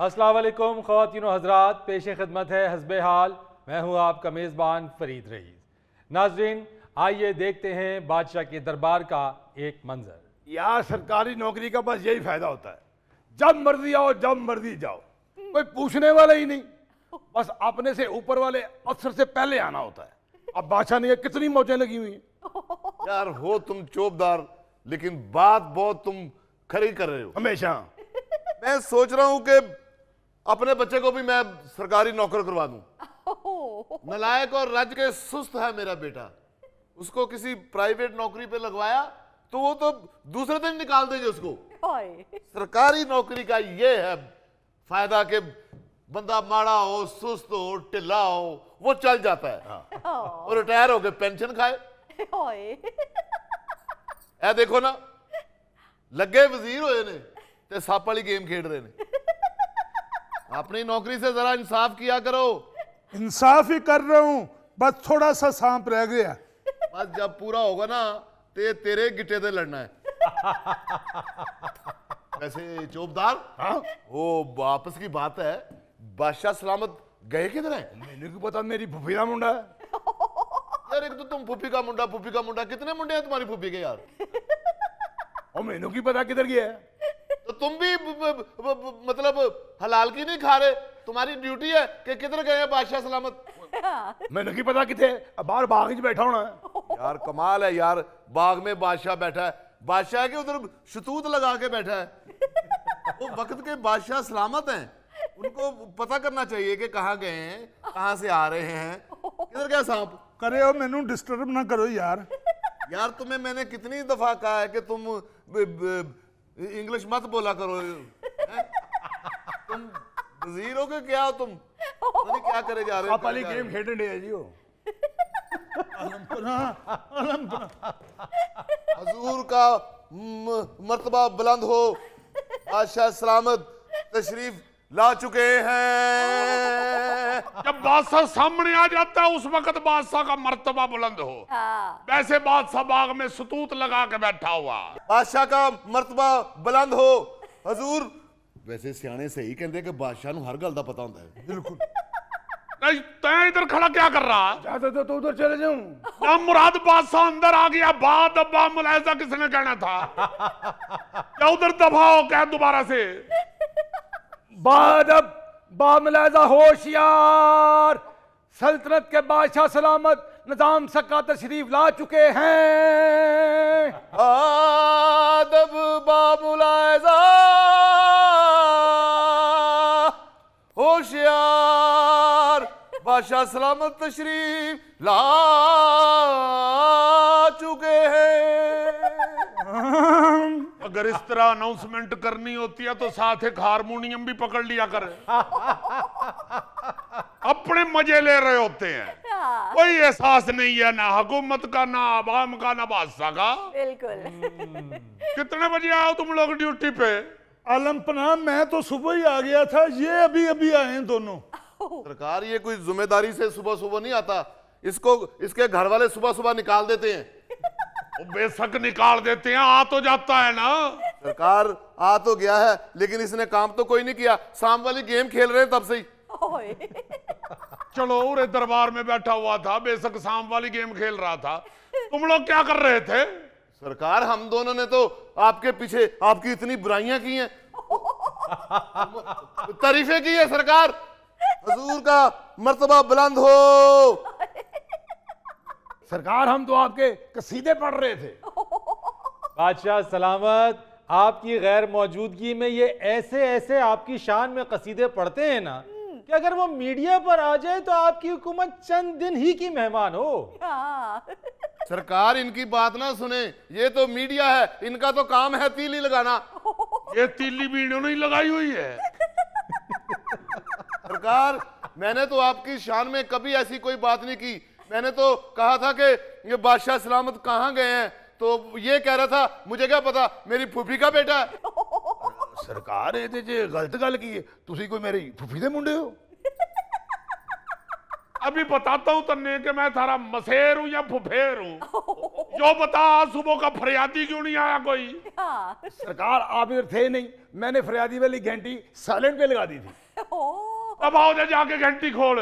अस्सलाम वालेकुम ख़वातीन व हज़रात, पेश खिदमत है हस्बे हाल। मैं हूँ आपका मेज़बान फरीद रईस। नाज़रीन, आइए देखते हैं बादशाह के दरबार का एक मंजर। यार सरकारी नौकरी का बस यही फायदा होता है, जब मर्जी आओ जब मर्जी जाओ, कोई पूछने वाला ही नहीं। बस अपने से ऊपर वाले अफसर से पहले आना होता है। अब बादशाह ने कितनी मौजें लगी हुई हैं। यार हो तुम चौबदार, लेकिन बात बहुत तुम खरी कर रहे हो हमेशा। मैं सोच रहा हूं कि अपने बच्चे को भी मैं सरकारी नौकर करवा दूं। नलायक और राज्य के सुस्त है मेरा बेटा, उसको किसी प्राइवेट नौकरी पे लगवाया तो वो तो दूसरे दिन निकाल देंगे उसको। सरकारी नौकरी का ये है फायदा कि बंदा माड़ा हो, सुस्त हो, ढिला हो, वो चल जाता है और रिटायर होके पेंशन खाए। ए देखो ना, लगे वजीर होए ने ते सप वाली गेम खेड रहे ने। अपनी नौकरी से जरा इंसाफ किया करो। इंसाफ ही कर रहा हूं, बस थोड़ा सा सांप रह गया। बस जब पूरा होगा ना ते तेरे गिट्टे से लड़ना है। वैसे चौबदार, हाँ वो वापस की बात है, बादशाह सलामत गए किधर है? मैंने क्यों पता, मेरी फुफी का मुंडा है। यार एक तो तुम फूफी का मुंडा, कितने मुंडे हैं तुम्हारी फूफी के यार? और मैंने क्यों पता किधर गया है। तो तुम भी मतलब हलाल की नहीं खा रहे? तुम्हारी ड्यूटी है कि किधर गए हैं बादशाह सलामत? मैंने क्यों पता किथे, बाहर बाग च बैठा होना है। यार कमाल है यार, बाग में बादशाह बैठा है, बादशाह के उधर शतूत लगा के बैठा है। वो वक्त के बादशाह सलामत हैं, उनको पता करना चाहिए कि कहाँ गए हैं, कहाँ से आ रहे हैं, किधर गया सांप। करे हो, मैनू डिस्टर्ब ना करो यार। यार तुम्हें मैंने कितनी दफा कहा है कि तुम इंग्लिश मत बोला करो। हैं? तुम वजीर हो के क्या हो तुम? पता नहीं क्या करे जा रहे हो। सप वाली गेम खेडने डे है जी वो। हजूर का मर्तबा बुलंद हो, बादशाह सलामत तशरीफ ला चुके हैं। जब बादशाह सामने आ जाता है उस वक्त बादशाह का मर्तबा बुलंद हो। वैसे बादशाह बाग में सतूत लगा के बैठा हुआ। बादशाह का मर्तबा बुलंद हो हजूर। वैसे सियाने सही कहते कि बादशाह ਨੂੰ हर गल ਦਾ पता होता है। बिल्कुल। नहीं, तै इधर खड़ा क्या कर रहा? चाहते तो उधर चले जाऊं। ना मुराद बादशाह अंदर आ गया, बाद अब्बा मुलायजा किसने कहना था? क्या उधर दफाओ, क्या दोबारा से? बाद अब बामलाजा होशियार, सल्तनत के बादशाह सलामत निजाम सका तशरीफ ला चुके हैं। आदब बामुलायजा होशियार, बादशाह सलामत तशरीफ ला चुके हैं। अगर इस तरह अनाउंसमेंट करनी होती है तो साथ एक हारमोनियम भी पकड़ लिया कर। अपने मजे ले रहे होते हैं, कोई एहसास नहीं है ना हुकूमत का, ना आवाम का, ना बादशाह का। बिल्कुल। कितने बजे आओ तुम लोग ड्यूटी पे? आलमपना, मैं तो सुबह ही आ गया था, ये अभी अभी आए हैं दोनों। सरकार ये कोई जिम्मेदारी से सुबह सुबह नहीं आता, इसको इसके घर वाले सुबह सुबह निकाल देते हैं। वो बेशक निकाल देते हैं, आ तो जाता है ना। सरकार आ तो गया है लेकिन इसने काम तो कोई नहीं किया। शाम वाली गेम खेल रहे हैं तब से ही। चलो उरे दरबार में बैठा हुआ था, बेशक शाम वाली गेम खेल रहा था, तुम लोग क्या कर रहे थे? सरकार हम दोनों ने तो आपके पीछे आपकी इतनी बुराइयां की हैं, तारीफें की है सरकार। हजूर का मर्तबा बुलंद हो। सरकार हम तो आपके कसीदे पढ़ रहे थे। बादशाह सलामत, आपकी गैर मौजूदगी में ये ऐसे ऐसे आपकी शान में कसीदे पढ़ते हैं ना कि अगर वो मीडिया पर आ जाए तो आपकी हुकूमत चंद दिन ही की मेहमान हो। सरकार इनकी बात ना सुने, ये तो मीडिया है, इनका तो काम है तीली लगाना। ये तीली भी इन्होंने ही लगाई हुई है। सरकार मैंने तो आपकी शान में कभी ऐसी कोई बात नहीं की। मैंने तो कहा था कि ये बादशाह सलामत कहाँ गए हैं, तो ये कह रहा था मुझे क्या पता, मेरी फूफी का बेटा है। सरकार ये गलत गल की है, तुसी कोई मेरी फुफी दे मुंडे हो। अभी बताता हूँ तन्ने कि मैं थारा मसेर हूँ या फुफेर हूँ। जो बता सुबह का फरियादी क्यों नहीं आया कोई? सरकार आप इधर थे नहीं, मैंने फरियादी वाली घंटी साइलेंट पे लगा दी थी। अब आओ दे जाके घंटी खोल।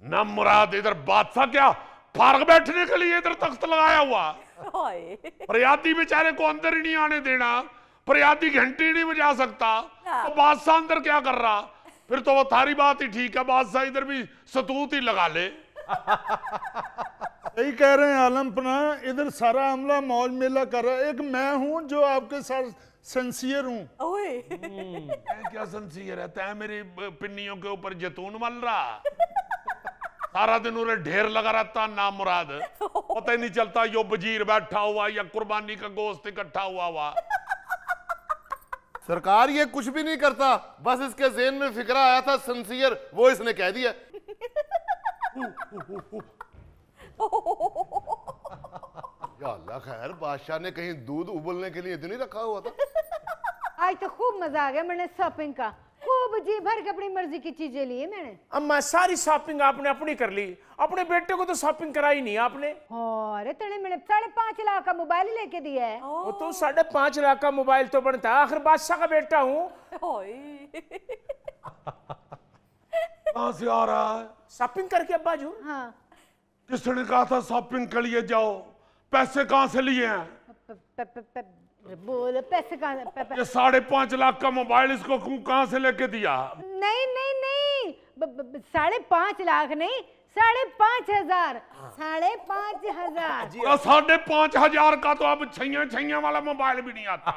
ना मुराद इधर बादशाह क्या फारग बैठने के लिए इधर तख्त लगाया हुआ। फरियादी बेचारे को अंदर ही नहीं आने देना, फरियादी घंटी नहीं बजा सकता, तो बादशाह अंदर क्या कर रहा? फिर तो वो थारी बात ही ठीक है, बादशाह इधर भी सतूत ही लगा ले। यही कह रहे हैं आलमपना, इधर सारा अमला मौज मेला कर रहा है, एक मैं हूं जो आपके साथ सिंसियर हूं। क्या सिंसियर है? तय मेरी पिन्नियों के ऊपर जैतून मल रहा, सारा दिन उन्हें ढेर लगा रहता ना मुराद, पता ही नहीं चलता यो वजीर बैठा हुआ या कुर्बानी का गोश्त इकट्ठा हुआ। सरकार ये कुछ भी नहीं करता, बस इसके ज़हन में फिक्रा आया था सिंसियर, वो इसने कह दिया। या अल्लाह खैर, बादशाह ने कहीं दूध उबलने के लिए तो नहीं रखा हुआ था? आज तो खूब मजा आ गया, मैंने शॉपिंग का खूब जी भर के अपनी मर्जी की चीजें ली मैंने। अम्मा सारी शॉपिंग आपने अपनी कर ली, अपने बेटे को तो शॉपिंग कराई नहीं आपने। अरे तने मैंने 5.5 लाख का मोबाइल लेके दिया है। वो तो 5.5 लाख का मोबाइल तो बनता है, आखिर बादशाह का बेटा हूँ। कहां से आ रहा है? शॉपिंग करके अब्बा जी। हाँ किसने कहा था शॉपिंग के लिए जाओ? पैसे कहां से लिए हैं? बोल पैसे कहाँ? ये 5.5 लाख का मोबाइल इसको कहां से लेके दिया? नहीं नहीं नहीं 5.5 लाख नहीं, 5,500। 5,500। 5,500 का तो अब छैया वाला मोबाइल भी नहीं आता।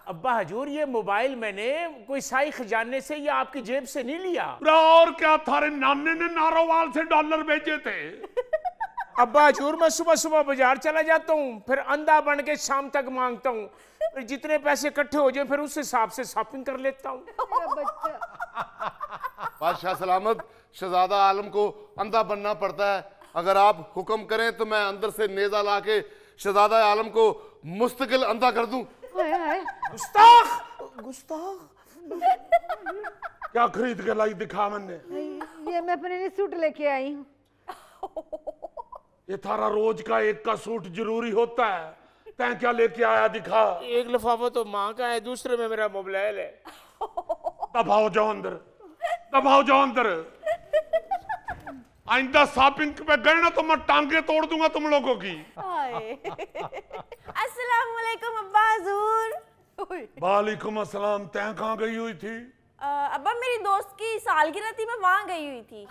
अब्बा हजूर ये मोबाइल मैंने कोई साई खजाने से या आपकी जेब से नहीं लिया। और क्या थारे नाने ने नारोवाल से डॉलर भेजे थे? अब्बा हजूर मैं सुबह सुबह बाजार चला जाता हूँ, फिर अंधा बन के शाम तक मांगता हूँ, फिर जितने पैसे इकट्ठे हो जाए फिर उस हिसाब से शॉपिंग कर लेता हूँ। बादशाह सलामत, शहजादा आलम को अंधा बनना पड़ता है। अगर आप हुक्म करें तो मैं अंदर से नेजा ला के शहजादा आलम को मुस्तकिल अंधा कर दूं। गुस्ताख गुस्ताख। क्या खरीद के लाई दिखा मैंने? ये मैं अपने लिए सूट लेके आई हूँ। ये थारा रोज का एक का सूट जरूरी होता है, तैं क्या लेके आया दिखा? एक लिफाफा तो माँ का है, दूसरे में मेरा मोबाइल है। दबाओ जाओ अंदर, दबाओ जाओ अंदर। आइंदा शॉपिंग पे गए ना तो मैं टांगे तोड़ दूंगा तुम लोगों की। अस्सलाम वालेकुम अब्बा हुजूर। वालेकुम अस्सलाम। तैं कहाँ गई हुई थी? अब्बा मेरी दोस्त की सालगिरह थी, मैं वहां गई हुई थी।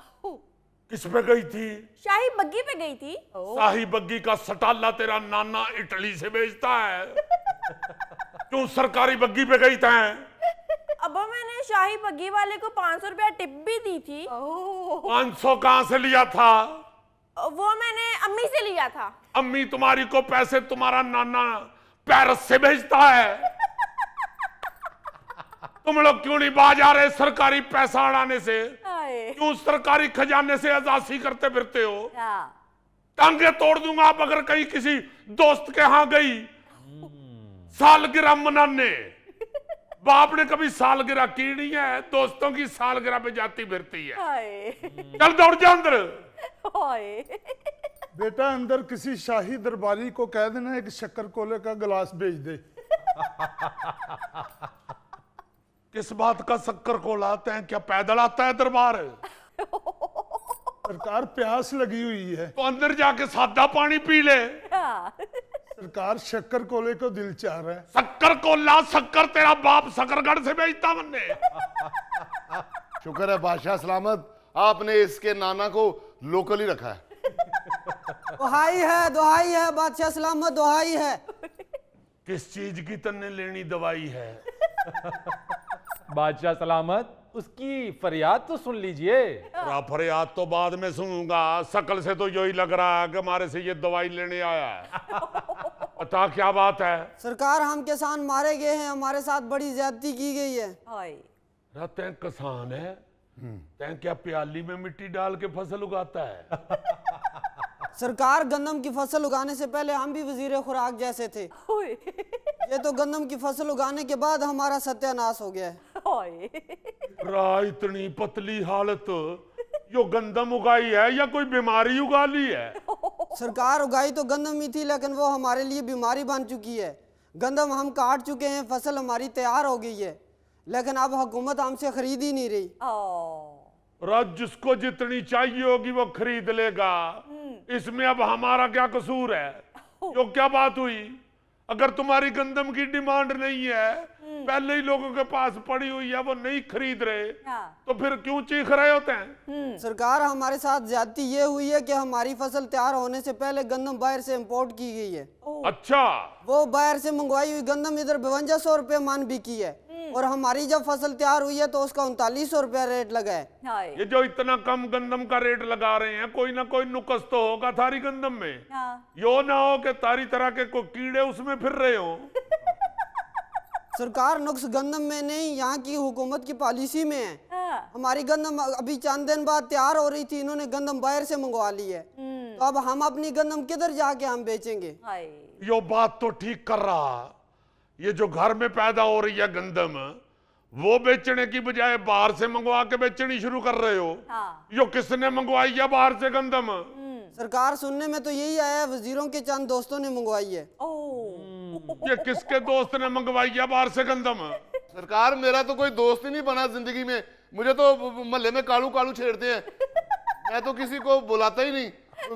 किस पे गई थी? शाही बग्गी पे गई थी। शाही बग्गी का सटाला तेरा नाना इटली से भेजता है। क्यों सरकारी बग्गी पे गई था? अब्बा मैंने शाही बग्गी वाले को 500 रुपया टिप भी दी थी। 500 कहाँ से लिया था? वो मैंने अम्मी से लिया था। अम्मी तुम्हारी को पैसे तुम्हारा नाना पेरिस से भेजता है। तुम लोग क्यों नहीं बाज आ रहे सरकारी पैसा उड़ाने से? क्यों सरकारी खजाने से अजासी करते फिरते हो? टांगे तोड़ दूंगा आप अगर कहीं किसी दोस्त के यहां गई सालगिरह मनाने। बाप ने कभी सालगिरह की नहीं है, दोस्तों की सालगिरह पे जाती फिरती है। चल दौड़ जा अंदर। बेटा अंदर किसी शाही दरबारी को कह देना एक शक्कर कोले का गिलास भेज दे। किस बात का शक्कर कोला? तैं क्या पैदल आता है दरबार? सरकार प्यास लगी हुई है। तो अंदर जाके सादा पानी पी ले। सरकार शक्कर कोले को दिल चाह रहा है। शक्कर कोला? शक्कर तेरा बाप शकरगढ़ से भेजता मैंने। शुक्र है बादशाह सलामत, आपने इसके नाना को लोकल ही रखा है। दुहाई है बादशाह सलामत, दुहाई है। किस चीज की तन्ने लेनी दवाई है? बादशाह सलामत, उसकी फरियाद तो सुन लीजिए। फरियाद तो बाद में सुनूंगा, शकल से तो यही लग रहा है कि हमारे से ये दवाई लेने आया है। बता क्या बात है? सरकार हम किसान मारे गए हैं, हमारे साथ बड़ी ज्यादती की गई है। तैं किसान है? तैं क्या प्याली में मिट्टी डाल के फसल उगाता है? सरकार गंदम की फसल उगाने से पहले हम भी वजीर खुराक जैसे थे। ये तो गंदम की फसल उगाने के बाद हमारा सत्यानाश हो गया है। इतनी पतली हालत, यो गंदम उगाई है या कोई बीमारी उगा ली है? सरकार उगाई तो गंदम ही थी, लेकिन वो हमारे लिए बीमारी बन चुकी है। गंदम हम काट चुके हैं, फसल हमारी तैयार हो गई है, लेकिन अब हुकूमत हमसे खरीद ही नहीं रही। राज जिसको जितनी चाहिए होगी वो खरीद लेगा, इसमें अब हमारा क्या कसूर है? यो क्या बात हुई? अगर तुम्हारी गंदम की डिमांड नहीं है, पहले ही लोगों के पास पड़ी हुई है, वो नहीं खरीद रहे, तो फिर क्यों चीख रहे होते हैं? सरकार हमारे साथ ज्यादती ये हुई है कि हमारी फसल तैयार होने से पहले गंदम बाहर से इंपोर्ट की गई है। अच्छा, वो बाहर से मंगवाई हुई गंदम इधर 5200 रुपये मन बिकी है, और हमारी जब फसल तैयार हुई है तो उसका 3900 रुपया रेट लगा है। ये जो इतना कम गंदम का रेट लगा रहे हैं, कोई ना कोई नुकस तो होगा थारी गंदम में। यो ना हो कि तारी तरह के कोई कीड़े उसमें फिर रहे हो। सरकार नुक्स गंदम में नहीं, यहाँ की हुकूमत की पॉलिसी में है। हमारी गंदम अभी चंद दिन बाद तैयार हो रही थी, इन्होंने गंदम बाहर से मंगवा ली है, तो अब हम अपनी गंदम किधर जाके हम बेचेंगे? यो बात तो ठीक कर रहा, ये जो घर में पैदा हो रही है गंदम, वो बेचने की बजाय बाहर से मंगवा के बेचनी शुरू कर रहे हो। यो किसने मंगवाई है बाहर से गंदम? सरकार सुनने में तो यही आया है, वजीरों के चंद दोस्तों ने मंगवाई है। ये किसके दोस्त ने मंगवाई है बाहर से गंदम? सरकार मेरा तो कोई दोस्त ही नहीं बना जिंदगी में, मुझे तो मोहल्ले में कालू कालू छेड़ते हैं, मैं तो किसी को बुलाता ही नहीं,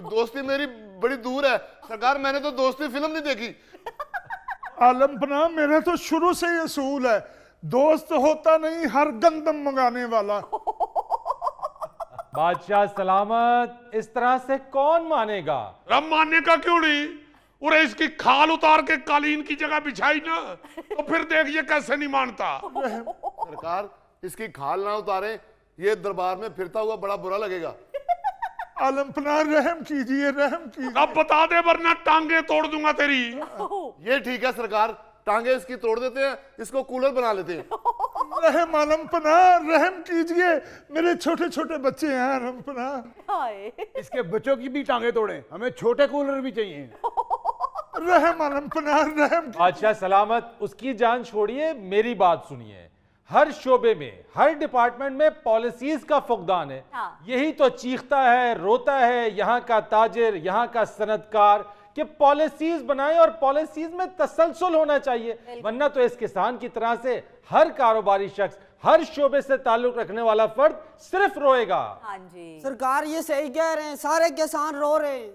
दोस्ती मेरी बड़ी दूर है। सरकार मैंने तो दोस्ती फिल्म नहीं देखी। आलमपना मेरा तो शुरू से ये असूल है, दोस्त होता नहीं हर गंदम मंगाने वाला। बादशाह सलामत, इस तरह से कौन मानेगा? रब मानने का क्यों नहीं? और इसकी खाल उतार के कालीन की जगह बिछाई ना, तो फिर देखिए कैसे नहीं मानता। सरकार इसकी खाल ना उतारे, ये दरबार में फिरता हुआ बड़ा बुरा लगेगा। आलमपना रहम कीजिए, रहम कीजिए। अब बता दे वरना टांगे तोड़ दूंगा तेरी। ये ठीक है सरकार, टांगे इसकी तोड़ देते हैं, इसको कूलर बना लेते हैं। रहम आलमपना, रहम कीजिए, मेरे छोटे छोटे बच्चे हैं आलमपना। इसके बच्चों की भी टांगे तोड़े, हमें छोटे कूलर भी चाहिए। रहम आलमपना, रहम। बादशाह सलामत, उसकी जान छोड़िए, मेरी बात सुनिए। हर शोबे में, हर डिपार्टमेंट में पॉलिसीज का फुकदान है। यही तो चीखता है, रोता है यहाँ का ताजिर, यहाँ का सनतकार कि पॉलिसीज बनाएं और पॉलिसीज में तसलसल होना चाहिए, वरना तो इस किसान की तरह से हर कारोबारी शख्स, हर शोबे से ताल्लुक रखने वाला फर्द सिर्फ रोएगा। सरकार ये सही कह रहे हैं, सारे किसान रो रहे हैं।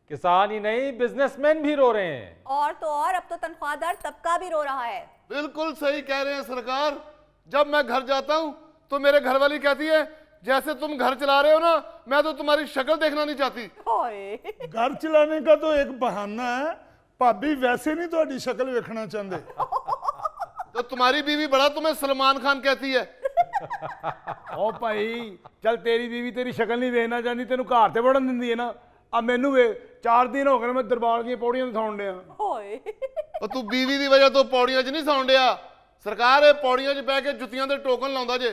किसान ही नहीं, बिजनेसमैन भी रो रहे हैं। और तो और अब तो तनख्वाहदार तबका भी रो रहा है। बिल्कुल सही कह रहे हैं सरकार। जब मैं घर जाता हूं तो मेरे घर वाली कहती है, जैसे तुम घर चला रहे हो ना, मैं तो तुम्हारी शक्ल देखना नहीं चाहती। घर चलाने का तो एक बहाना है, भाभी वैसे नहीं तुम्हारी शक्ल देखना चाहते। तो तुम्हारी बीवी बड़ा तुम्हें सलमान खान कहती है। ओ भाई चल, तेरी बीवी तेरी शक्ल नहीं देखना चाहती, तेन घर से बढ़न दिंदी है ना। अब मैनू वे 4 दिन हो गए मैं दरबार दी पौड़ियां सौण दिया। तू बीवी की वजह तो पौड़ियां च नहीं सौण दिया। सरकार पौड़ियां च बह के जुत्तियां दे टोकन लाउंदा जे।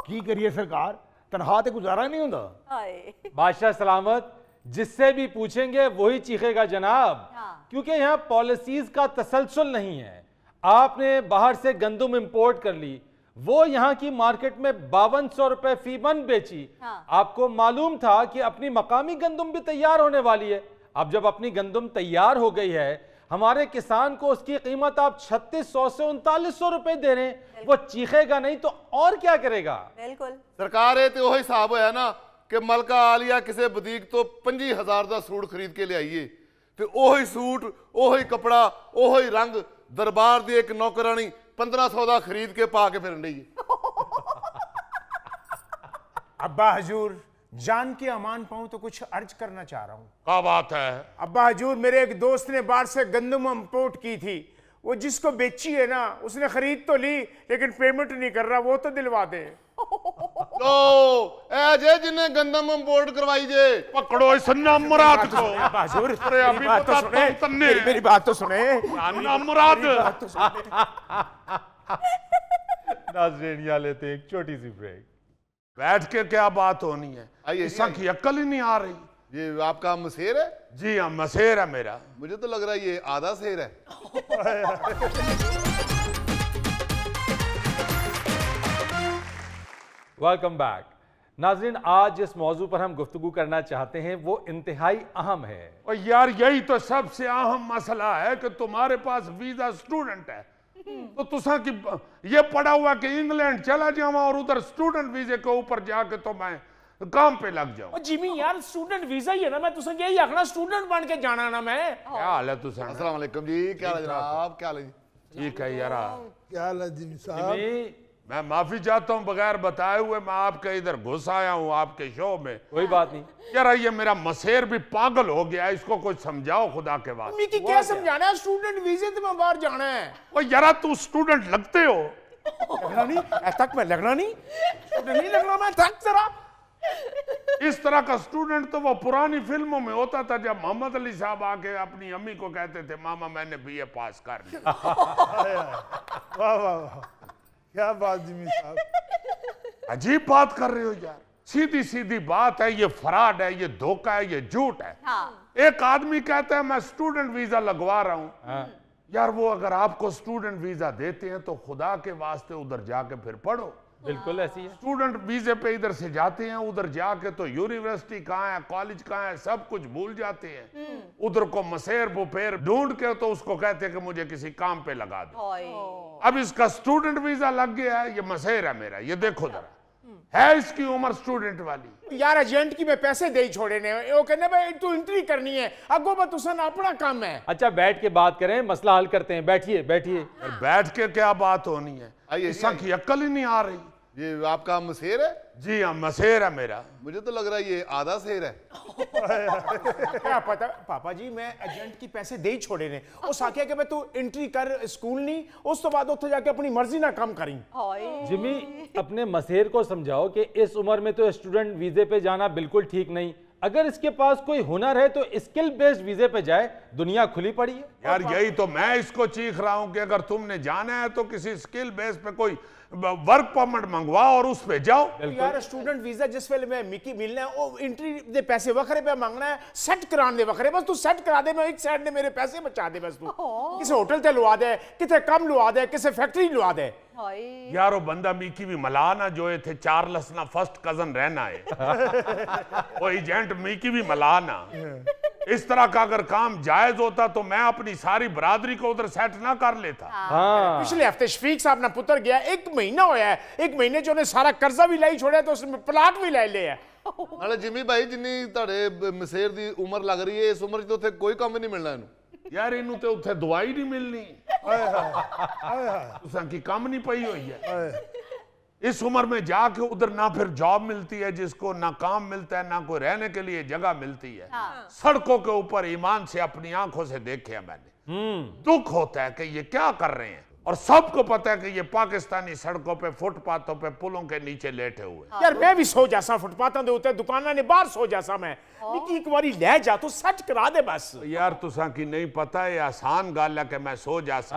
की करिए सरकार, तनख्वाह ते गुजारा नहीं होता। बादशाह सलामत, जिससे भी पूछेंगे वही चीखेगा जनाब, क्योंकि यहाँ पॉलिसीज का तसलसल नहीं है। आपने बाहर से गंदम इंपोर्ट कर ली, वो यहाँ की मार्केट में 5200 रुपए फी मन बेची। आपको मालूम था कि अपनी मकामी गंदम भी तैयार होने वाली है। अब जब अपनी गंदम तैयार हो गई है, हमारे किसान को उसकी कीमत आप 3600 से 3900 रुपए दे रहे हैं, वो चीखेगा नहीं तो और क्या करेगा? बिल्कुल सरकार ये तो वही हिसाब है ना कि मलका आलिया किसी बदीक तो 25,000 का सूट खरीद के ले आइए, तो ओही सूट, ओही कपड़ा, ओही रंग दरबार दी एक नौकरानी 1500 का खरीद के पा के फिरन रही। अब्बा हजूर, जान के अमान पाऊं तो कुछ अर्ज करना चाह रहा हूं। क्या बात है? अब्बा हजूर, मेरे एक दोस्त ने बाहर से गंदम इंपोर्ट की थी, वो जिसको बेची है ना, उसने खरीद तो ली लेकिन पेमेंट नहीं कर रहा, वो तो दिलवा दे। लो ए जिन्हें गंदम इंपोर्ट करवाई जे, पकड़ो इस नामुराद को। हजूर अरे अभी बताता हूं तन्ने, मेरी बात तो सुने। नामुराद। नाज़रीन, लेते हैं एक छोटी सी ब्रेक। बैठ के क्या बात होनी है, आइए ईसा की अक्ल ही नहीं आ रही। ये आपका मसेर है? जी हाँ, मसेर है मेरा। मुझे तो लग रहा है ये आधा शेर है। Welcome back. नाज़रीन, आज जिस मौजू पर हम गुफ्तगू करना चाहते हैं वो इंतहाई अहम है। और यार यही तो सबसे अहम मसला है कि तुम्हारे पास वीजा स्टूडेंट है तो तुसा की ये पड़ा हुआ कि इंग्लैंड चला जावा और उधर स्टूडेंट वीजे के ऊपर जाके तो मैं काम पे लग जाऊं। जिमी यार स्टूडेंट वीजा ही है ना, मैं तुझे यही आखना स्टूडेंट बन के जाना ना मैं। क्या हाल है तुसा? अस्सलाम वालेकुम जी, क्या हाल है जनाब? क्या हाल है जी? ठीक है यार, क्या हाल है जिमी साहब? मैं माफी चाहता हूँ, बगैर बताए हुए मैं आपके इधर घुस आया हूँ आपके शो में। कोई बात नहीं यार, ये मेरा मसेर भी पागल हो गया, इसको कुछ समझाओ खुदा के बाद। मिकी क्या समझाना है? स्टूडेंट वीजे तो मैं बाहर जाना है। ओ यार, तू स्टूडेंट लगते हो? लगना नहीं तक मैं लगना नहीं नहीं लगना मैं तक तेरा। इस तरह का स्टूडेंट तो वो पुरानी फिल्मों में होता था जब मोहम्मद अली साहब आके अपनी अम्मी को कहते थे मामा मैंने बीए पास कर लिया। वाह वाह वाह, क्या बात जिमी साहब, अजीब बात कर रहे हो यार। सीधी सीधी बात है, ये फ्रॉड है, ये धोखा है, ये झूठ है। एक आदमी कहता है मैं स्टूडेंट वीजा लगवा रहा हूं। यार वो अगर आपको स्टूडेंट वीजा देते हैं तो खुदा के वास्ते उधर जाके फिर पढ़ो। बिल्कुल ऐसी है। स्टूडेंट वीजे पे इधर से जाते हैं, उधर जाके तो यूनिवर्सिटी कहाँ है, कॉलेज कहाँ है, सब कुछ भूल जाते हैं। उधर को मसेर बुफेर ढूंढ के तो उसको कहते हैं कि मुझे किसी काम पे लगा दो। अब इसका स्टूडेंट वीजा लग गया है, ये मसेर है मेरा, ये देखो जरा, है इसकी उम्र स्टूडेंट वाली। यार एजेंट की मैं पैसे दे ही छोड़े ने, वो कहने भाई तू एंट्री करनी है, अगो मैं तुसन अपना काम है। अच्छा बैठ के बात करें, मसला हल करते हैं। बैठिए बैठिए। बैठ के क्या बात होनी है? आइए, इसका की अक्ल ही नहीं आ रही। ये आपका मसेर है? जी हाँ, मसेर है मेरा। मुझे तो लग रहा है ये आधा शेर है। क्या पता पापा जी, मैं एजेंट की पैसे दे ही छोड़े ने। उस आख्या कि मैं तू एंट्री कर स्कूल नहीं, उस तो बाद उत्थे जाके अपनी मर्जी ना काम करी। जिमी, अपने मसेर को समझाओ कि इस उम्र में तो स्टूडेंट वीजे पे जाना बिल्कुल ठीक नहीं। अगर इसके पास कोई हुनर है तो स्किल बेस्ड वीजे पे जाए, दुनिया खुली पड़ी है। यार यही तो मैं इसको चीख रहा हूं कि अगर तुमने जाना है तो किसी स्किल बेस पे कोई वर्क परमिट मंगवाओ और उस पे जाओ। यार स्टूडेंट वीजा जिस वेले में मिकी मिलना है, वो एंट्री दे पैसे वखरे पे मांगना है, सेट कराने दे वखरे। बस तू सेट करा दे, मैं एक साइड ने मेरे पैसे बचा दे। बस तू किसी होटल ते लुआ दे, किथे कम लुआ दे, किसी फैक्ट्री लुआ दे। यार वो बंदा मिकी भी मला ना जो थे चार्ल्स ना फर्स्ट कजन रहना है। वो एजेंट मिकी भी मला ना। इस तरह का अगर काम जायज होता तो मैं अपनी सारी बरादरी को उधर सेट ना कर लेता। पिछले हफ्ते शफीक साहब ना पुत्र गया, 1 महीना होया है, 1 महीने जो ने सारा कर्जा भी लाई छोड़ा तो उसमें प्लाट भी ले लिया। नाले जिमी भाई, जिन्नी ਤੁਹਾਡੇ मसेर दी उम्र लग रही है, इस उम्र तो ਉੱਥੇ कोई काम नहीं मिलना इन्हू। यार इनू तो उत्थे दवाई नहीं मिलनी। तुसां की काम नहीं पई हुई है। इस उम्र में जाके उधर ना फिर जॉब मिलती है जिसको, ना काम मिलता है, ना कोई रहने के लिए जगह मिलती है। सड़कों के ऊपर ईमान से अपनी आंखों से देखे है मैंने। दुख होता है कि ये क्या कर रहे हैं, और सबको पता है कि ये पाकिस्तानी सड़कों पे, फुटपाथों पे, पुलों के नीचे लेटे हुए। यार मैं भी सो जासा फुटपाथों दे उत्ते, दुकानां ने बाहर सो जासा मैं। मिकी एक बारी ले जा तो सेट करा दे बस। यार तुसा की नहीं पता है, आसान गल है कि मैं सो जासा।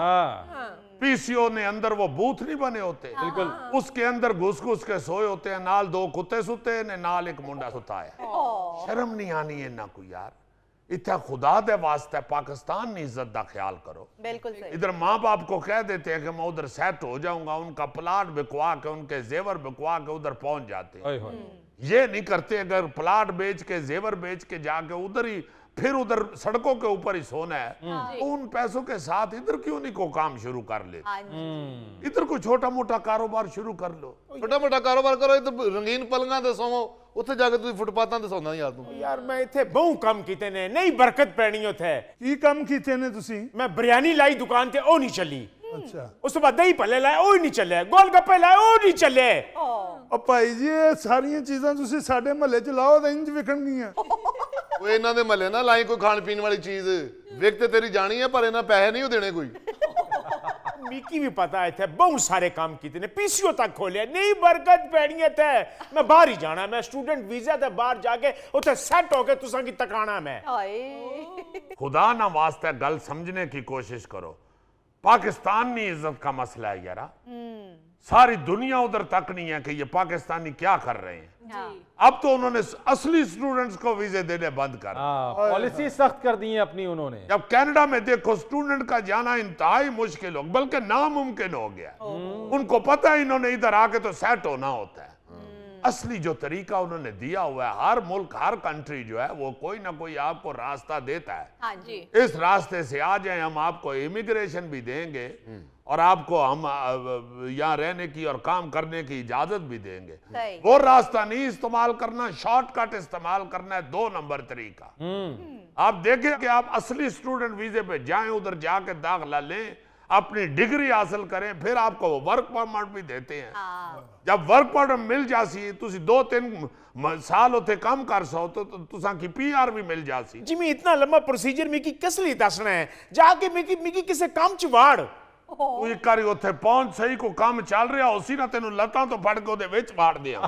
पीसीओ ने अंदर वो बूथ नहीं बने होते, बिल्कुल उसके अंदर घुस घुस के सोए होते हैं। नाल 2 कुत्ते सुते ने, नाल एक मुंडा सुता है। शर्म नहीं आनी है ना कोई यार। इतना खुदा दे वास्ते पाकिस्तान की इज्जत का ख्याल करो। बिल्कुल सही। इधर माँ बाप को कह देते हैं कि मैं उधर सेट हो जाऊंगा, उनका प्लाट बिकवा के, उनके जेवर बिकवा के उधर पहुंच जाते हैं। ये नहीं करते। अगर प्लाट बेच के, जेवर बेच के जाके उधर ही फिर उधर सड़कों के ऊपर ही सोना है, तो उन पैसों के साथ इधर क्यों नहीं को काम शुरू कर ले? इधर कोई छोटा मोटा कारोबार शुरू कर लो। छोटा मोटा कारोबार करो, इधर रंगीन पलंगा ते सोवो, ਉੱਥੇ ਜਾ ਕੇ ਤੁਸੀਂ ਫੁੱਟਪਾਥਾਂ ਤੇ ਸੌਂਦਾ ਯਾਰ ਤੂੰ। यार मैं इथे बहु काम कीते ने, नहीं बरकत पैनी उथे। ਕੀ ਕੰਮ ਕੀਤੇ ਨੇ ਤੁਸੀਂ? मैं बिरयानी लाई दुकान ते, ओ नहीं चली। अच्छा, उस तो बाद दही भल्ले लाए, ओ नहीं चले। गोलगप्पे लाए, ओ नहीं चले। ਉਹ ਭਾਈ ਜੀ ਇਹ ਸਾਰੀਆਂ ਚੀਜ਼ਾਂ ਤੁਸੀਂ ਸਾਡੇ ਮਹੱਲੇ ਚ ਲਾਓ ਤਾਂ ਇੰਜ ਵਿਕਣਗੀਆਂ। ਉਹ ਇਹਨਾਂ ਦੇ ਮਹੱਲੇ ਨਾ ਲਾਈ ਕੋਈ ਖਾਣ ਪੀਣ ਵਾਲੀ ਚੀਜ਼, ਵਿਕ ਤੇ ਤੇਰੀ ਜਾਣੀ ਹੈ ਪਰ ਇਹਨਾਂ ਪੈਸੇ ਨਹੀਂ ਉਹ ਦੇਣੇ ਕੋਈ। मिकी भी पता है थे, बहुत सारे काम किए ने, पीसीओ तक खोले, नहीं बरकत पैनी थे। मैं बाहर ही जाना, मैं स्टूडेंट वीजा ते बाहर जाके उथे सेट होके तुसा की तकाना मैं। खुदा ना वास्ते गल समझने की कोशिश करो। पाकिस्तान की इज्जत का मसला है यार। सारी दुनिया उधर तक नहीं है कि ये पाकिस्तानी क्या कर रहे हैं। अब तो उन्होंने असली स्टूडेंट्स को वीजे देने बंद कर, पॉलिसी सख्त कर दी है अपनी उन्होंने। जब कनाडा में देखो स्टूडेंट का जाना इंतहाई मुश्किल हो, बल्कि नामुमकिन हो गया। उनको पता है इन्होंने इधर आके तो सेट होना होता है। असली जो तरीका उन्होंने दिया हुआ है, हर मुल्क हर कंट्री जो है वो कोई ना कोई आपको रास्ता देता है। हाँ जी। इस रास्ते से आ जाए, हम आपको इमिग्रेशन भी देंगे और आपको हम यहाँ रहने की और काम करने की इजाजत भी देंगे। वो रास्ता नहीं इस्तेमाल करना, शॉर्टकट इस्तेमाल करना है 2 नंबर तरीका। आप देखें कि आप असली स्टूडेंट वीजे पे जाएं, उधर जाके दाखिला लें, अपनी डिग्री हासिल करें, फिर आपको वो वर्क परमिट भी देते हैं। जब वर्क परमिट मिल जासी, तुसी 2-3 साल उते काम कर सो तो तुसा की PR भी मिल जासी। जिमी इतना लंबा प्रोसीजर मिकी किस लिए दसना है? जाके मिकी किसे काम च वाड़। तू एक बारी उथे पहुंच, सही को काम चल रहा उसी ना तेनू लत्तां तो फड़ के ओदे विच वाड़ दिया।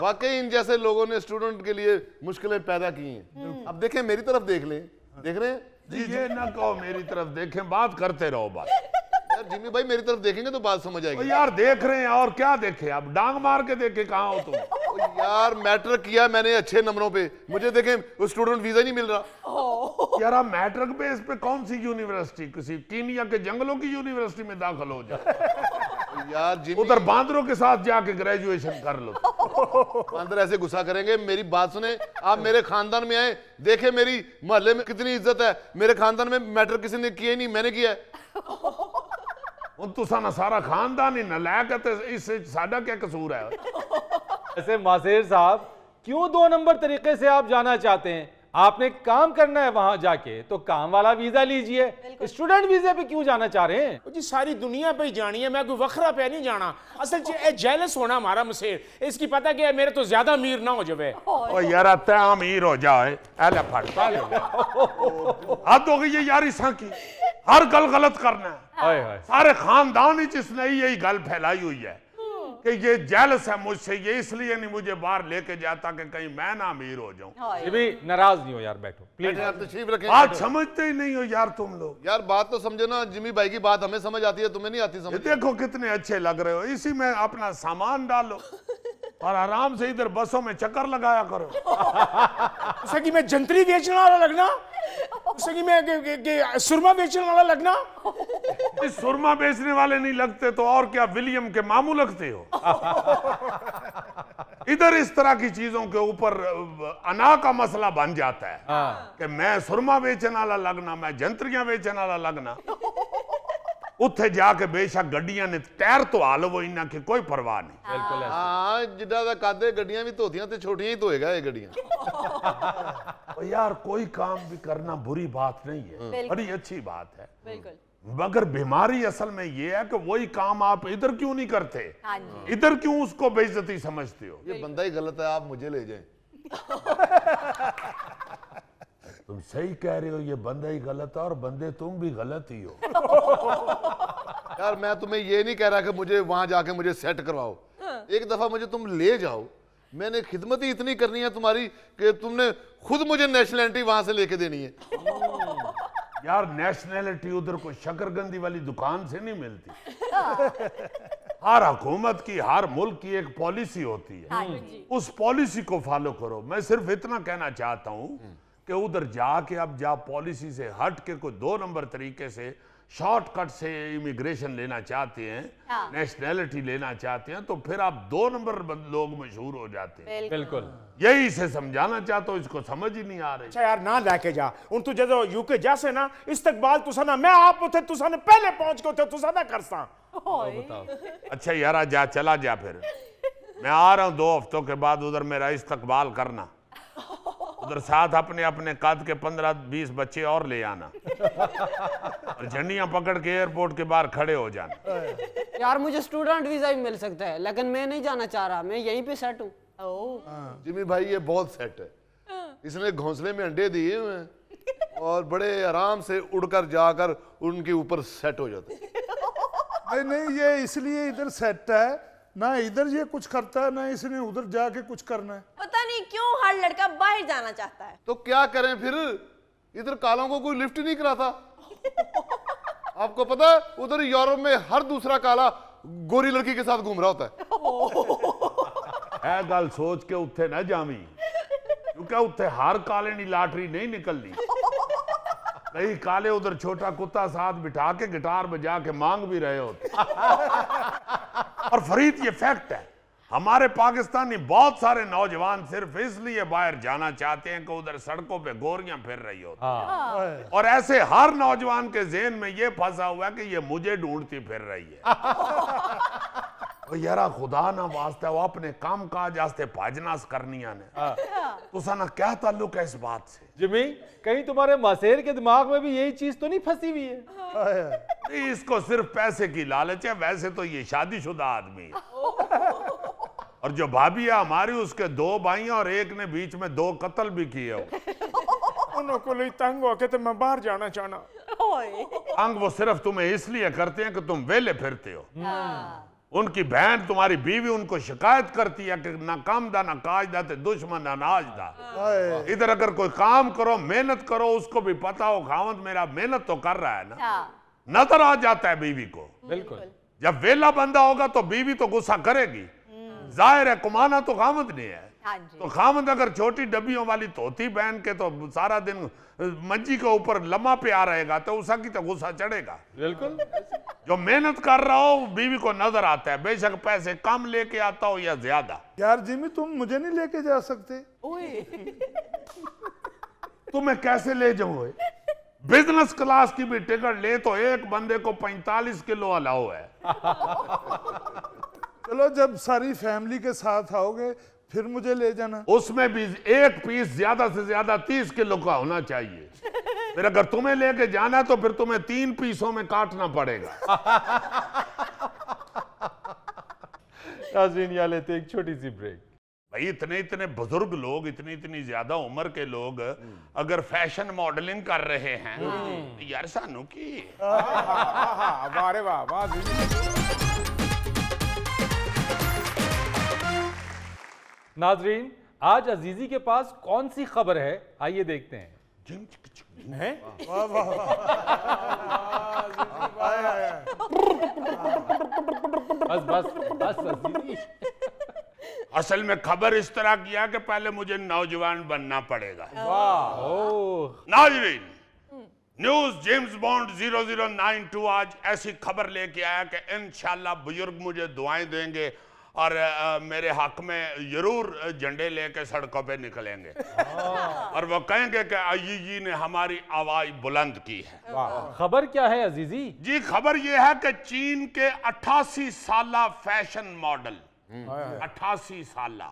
वाकई इन जैसे लोगों ने स्टूडेंट के लिए मुश्किलें पैदा की हैं। अब देखें, मेरी तरफ देख लें, देख रहे हैं जी? ये ना कहो मेरी तरफ देखें, बात करते रहो बात। यार जिम्मी भाई मेरी तरफ देखेंगे तो बात समझ आएगी। यार देख रहे हैं और क्या देखे, अब डांग मार के देखे कहाँ हो तुम? यार मैट्रिक किया मैंने अच्छे नंबरों पे, मुझे देखें स्टूडेंट वीजा नहीं मिल रहा। यार आप मैट्रिक बेस पे कौन सी यूनिवर्सिटी, किसी कीनिया के जंगलों की यूनिवर्सिटी में दाखिल हो जाए यार जिम्मी, उधर बांदरों के साथ जाके ग्रेजुएशन कर लो। बांदर ऐसे गुस्सा करेंगे? मेरी बात सुने, आप मेरे खानदान में आए, देखे मेरी मोहल्ले में कितनी इज्जत है। मेरे खानदान में मैट्रिक किसी ने किया ही नहीं, मैंने किया है। तुसा ना सारा खानदान ही नलायक है, इससे साडा क्या कसूर है? ऐसे मासेर साहब, क्यों 2 नंबर तरीके से आप जाना चाहते हैं? आपने काम करना है वहां जाके, तो काम वाला वीजा लीजिए। स्टूडेंट वीजे पे क्यों जाना चाह रहे हैं? जी सारी दुनिया पे ही जानी है, मैं कोई वखरा पे नहीं जाना। असल च जेलस होना हमारा मसेर, इसकी पता क्या है, मेरे तो ज्यादा अमीर ना हो जावे। ओ यार तै अमीर हो जाए, एले फटता ले हद हो गई है यार इसा की, हर गल गलत करना है। सारे खानदान ही इसने यही गल फैलाई हुई है कि ये जेलस है मुझसे, ये इसलिए नहीं मुझे बाहर लेके जाता कि कहीं मैं ना अमीर हो जाऊं। ये भी नाराज नहीं हो यार, बैठो प्लीज। यार तशरीफ रखें। बात समझते ही नहीं हो यार तुम लोग। यार बात तो समझो ना, जिम्मी भाई की बात हमें समझ आती है, तुम्हें नहीं आती समझ। देखो कितने अच्छे लग रहे हो, इसी में अपना सामान डालो और आराम से इधर बसों में चक्कर लगाया करो। उसे कि मैं जंतरी बेचने वाला लगना, उसे कि मैं सुरमा बेचने वाला लगना। इस सुरमा बेचने वाले नहीं लगते तो और क्या, विलियम के मामू लगते हो। इधर इस तरह की चीजों के ऊपर अना का मसला बन जाता है कि मैं सुरमा बेचने वाला लगना, मैं जंतरियां बेचने वाला लगना। उत्थे जाके बेशक गड्डियां ने टायर तो हाल वो इन्ना की कोई परवाह नहीं। बिल्कुल हाँ, जिड्डा दा कादे गड्डियां भी धोतियां ते छोटियां ही धोएगा ये गड्डियां। यार कोई काम भी करना बुरी बात नहीं है, बड़ी अच्छी बात है। बिल्कुल। मगर बीमारी असल में ये है कि वही काम आप इधर क्यों नहीं करते? इधर क्यों उसको बेइज्जती समझते हो? ये बंदा ही गलत है, आप मुझे ले जाएं। तुम सही कह रहे हो, ये बंदा ही गलत है और बंदे तुम भी गलत ही हो। यार मैं तुम्हें ये नहीं कह रहा कि मुझे वहां जाके मुझे सेट करवाओ, एक दफा मुझे तुम ले जाओ। मैंने खिदमत ही इतनी करनी है तुम्हारी कि तुमने खुद मुझे नेशनलिटी वहां से लेके देनी है। यार नेशनलिटी उधर कोई शकरगंदी वाली दुकान से नहीं मिलती। हर हुकूमत की, हर मुल्क की एक पॉलिसी होती है, उस पॉलिसी को फॉलो करो। मैं सिर्फ इतना कहना चाहता हूं कि उधर जाके अब जा पॉलिसी से हट के कोई 2 नंबर तरीके से शॉर्टकट से इमिग्रेशन लेना चाहते हैं, नेशनलिटी लेना चाहते हैं, तो फिर आप 2 नंबर लोग मशहूर हो जाते हैं। बिल्कुल यही से समझाना चाहता हूँ, इसको समझ ही नहीं आ रही। अच्छा यार ना लेके जा उन तुझे जो यूके जा से ना इस्तकबाल तुसा ना मैं आप उथे तुसा ने पहले पहुंच के उथे तुसा ना करसा। अच्छा यार जा, चला जा, फिर मैं आ रहा हूँ 2 हफ्तों के बाद, उधर मेरा इस्तकबाल करना। उधर साथ अपने अपने कद के 15-20 बच्चे और ले आना और झंडियां पकड़ के एयरपोर्ट के बाहर खड़े हो जाना। यार मुझे स्टूडेंट वीजा भी मिल सकता है, लेकिन मैं नहीं जाना चाह रहा, मैं यहीं पे सेट हूँ। जिम्मी भाई ये बहुत सेट है, इसने घोंसले में अंडे दिए हुए हैं और बड़े आराम से उड़कर जाकर उनके ऊपर सेट हो जाते हैं। नहीं ये इसलिए इधर सेट है ना, इधर ये कुछ करता है ना इसने उधर जाके कुछ करना है। पता नहीं क्यों हर लड़का बाहर जाना चाहता है। तो क्या करें फिर, इधर कालों को कोई लिफ्ट नहीं कराता। आपको पता है उधर यूरोप में हर दूसरा काला गोरी लड़की के साथ घूम रहा होता है। गल सोच के उत्थे ना जावी, क्योंकि उत्थे हर काले नी लॉटरी नहीं निकलनी। कई काले उधर छोटा कुत्ता साथ बिठा के गिटार बजा के मांग भी रहे होते। और फरीद ये फैक्ट है, हमारे पाकिस्तानी बहुत सारे नौजवान सिर्फ इसलिए बाहर जाना चाहते हैं कि उधर सड़कों पे गोरियां फिर रही होती हैं। और ऐसे हर नौजवान के ज़हन में ये फंसा हुआ है कि ये मुझे ढूंढती फिर रही है। तो यारा खुदा ना वास्ता वो अपने काम काज आस्ते भाजनास करनिया ने तुसा ना क्या ताल्लुक है इस बात से? जिमी, कहीं तुम्हारे मासेर के दिमाग में भी यही चीज तो नहीं फंसी हुई है? इसको सिर्फ पैसे की लालच है, वैसे तो ये शादीशुदा आदमी है। और जो भाभी है हमारी, उसके 2 भाई हैं और एक ने बीच में 2 कत्ल भी किए हो। उनको लिए तंग हो के तो मैं बाहर जाना चाहना। तंग वो सिर्फ तुम्हें इसलिए करते हैं कि तुम वेले फिरते हो। उनकी बहन तुम्हारी बीवी उनको शिकायत करती है कि ना काम दा ना काज दा ते दुश्मन अनाज दा। इधर अगर कोई काम करो, मेहनत करो, उसको भी पता हो खावंद मेरा मेहनत तो कर रहा है ना, नजर आ जाता है बीवी को। बिल्कुल। जब वेला बंदा होगा तो बीवी तो गुस्सा करेगी, जाहिर है कमाना तो खामद नहीं है। तो खामद अगर छोटी डब्बियों वाली धोती बहन के तो सारा दिन मंजी के ऊपर लम्हा पे आ रहेगा तो उसका की तो गुस्सा चढ़ेगा। बिल्कुल। जो मेहनत कर रहा हो बीवी को नजर आता है, बेशक पैसे कम लेके आता हो या ज्यादा। यार जिमी, तुम मुझे नहीं लेके जा सकते? तुम्हें कैसे ले जाऊं? बिजनेस क्लास की भी टिकट ले तो एक बंदे को 45 किलो अलाउ है। चलो जब सारी फैमिली के साथ आओगे फिर मुझे ले जाना। उसमें भी एक पीस ज्यादा से ज्यादा 30 किलो का होना चाहिए। फिर अगर तुम्हें लेके जाना तो फिर तुम्हें 3 पीसों में काटना पड़ेगा। नाज़रीन, यहाँ लेते एक छोटी सी ब्रेक। भाई इतने इतने बुजुर्ग लोग, इतनी इतनी ज्यादा उम्र के लोग अगर फैशन मॉडलिंग कर रहे हैं तो यार सानू की वाह वाह वाह। नाजरीन, आज अजीजी के पास कौन सी खबर है, आइए देखते हैं। बस बस बस अजीजी। असल में खबर इस तरह किया कि पहले मुझे नौजवान बनना पड़ेगा। नाजरीन, न्यूज जेम्स बॉन्ड 0092 आज ऐसी खबर लेके आया कि इंशाल्लाह बुजुर्ग मुझे दुआएं देंगे और मेरे हक में जरूर झंडे लेके सड़कों पे निकलेंगे और वो कहेंगे कि अजीजी ने हमारी आवाज बुलंद की है। खबर क्या है अजीजी? जी खबर ये है कि चीन के 88 साला फैशन मॉडल 88 साला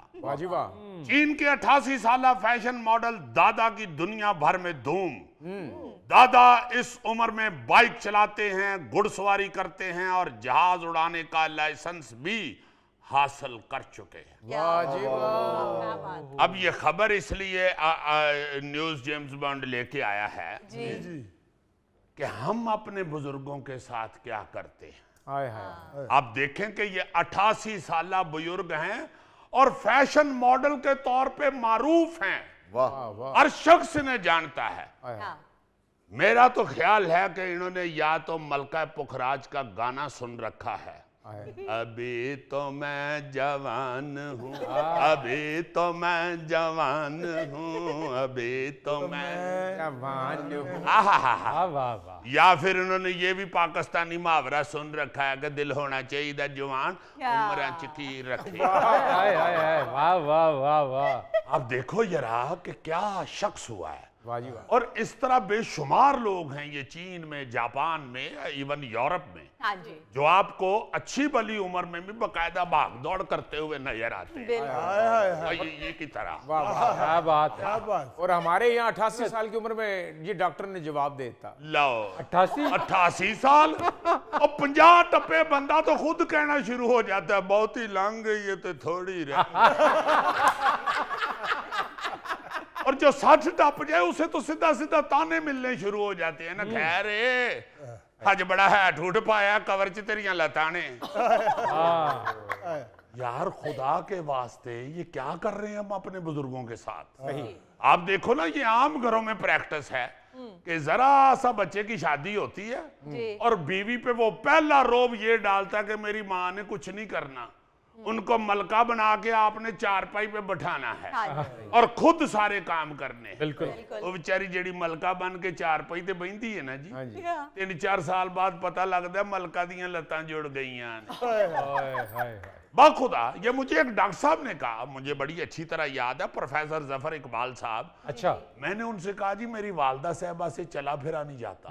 चीन के 88 साला फैशन मॉडल दादा की दुनिया भर में धूम। दादा इस उम्र में बाइक चलाते हैं, घुड़सवारी करते हैं और जहाज उड़ाने का लाइसेंस भी हासिल कर चुके हैं। अब ये खबर इसलिए न्यूज जेम्स बॉन्ड लेके आया है कि हम अपने बुजुर्गों के साथ क्या करते हैं। आप देखें कि ये 88 साला बुजुर्ग हैं और फैशन मॉडल के तौर पे मारूफ हैं। हर शख्स इन्हें जानता है। मेरा तो ख्याल है कि इन्होंने या तो मलका पुखराज का गाना सुन रखा है, अभी तो मैं जवान हूँ, अभी तो मैं जवान हूँ, अभी तो मैं जवान हूँ। या फिर उन्होंने ये भी पाकिस्तानी मुहावरा सुन रखा है कि दिल होना चाहिए जवान, उम्र चिकी रखी। वाह वाह वाह वाह। अब देखो जरा कि क्या शख्स हुआ है। और इस तरह बेशुमार लोग हैं ये चीन में, जापान में, इवन यूरोप में, जो आपको अच्छी भली उम्र में भी बकायदा भाग दौड़ करते हुए नजर आते हैं ये की तरह। क्या बात है। और हमारे यहाँ 88 साल की उम्र में ये डॉक्टर ने जवाब देता। लो 88 साल और 50 टप्पे बंदा तो खुद कहना शुरू हो जाता है बहुत ही लंग गई है तो थोड़ी रह। और जो 60 टप जाए उसे तो सीधा सीधा ताने मिलने शुरू हो जाते हैं ना, खैर हज बड़ा है ठूठ पाया कवर च तेरियां लताने। यार खुदा के वास्ते ये क्या कर रहे हैं हम अपने बुजुर्गों के साथ। आप देखो ना ये आम घरों में प्रैक्टिस है कि जरा सा बच्चे की शादी होती है और बीवी पे वो पहला रोब ये डालता है कि मेरी माँ ने कुछ नहीं करना, उनको मलका बना के आपने चारपाई पे बैठाना है और खुद सारे काम करने। बिल्कुल। वो बेचारी जेड़ी मलका बन के चारपाई ते बहिंदी है ना जी, 3-4 साल बाद पता लगता है मलका दियां लत्तां जुड़ गईयां। बाखुदा ये मुझे एक डॉक्टर साहब ने कहा, मुझे बड़ी अच्छी तरह याद है, प्रोफेसर जफर इकबाल साहब। अच्छा। मैंने उनसे कहा जी मेरी वालदा साहबा से चला फिरा नहीं जाता,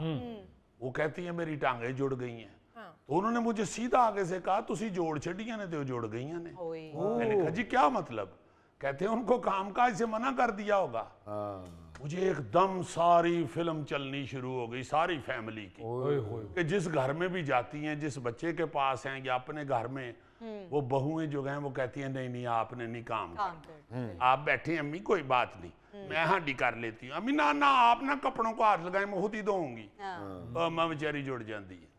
वो कहती है मेरी टांगें जुड़ गई हैं। तो उन्होंने मुझे सीधा आगे से कहा तुसी जोड़ छड़ियां ने, तो जुड़ गई ने। मैंने कहा जी क्या मतलब? कहते हैं उनको काम काज से मना कर दिया होगा। मुझे एकदम सारी फिल्म चलनी शुरू हो गई, सारी फैमिली की, कि जिस घर में भी जाती हैं, जिस बच्चे के पास हैं या अपने घर में, वो बहुएं जो हैं वो कहती हैं नहीं नहीं आपने नहीं काम करना, आप बैठे अम्मी कोई बात नहीं मैं हांडी कर लेती हूँ। अम्मी ना ना आप ना कपड़ों को हाथ लगाए मैं खुद ही दूंगी। मां बेचारी जुड़ जाती है।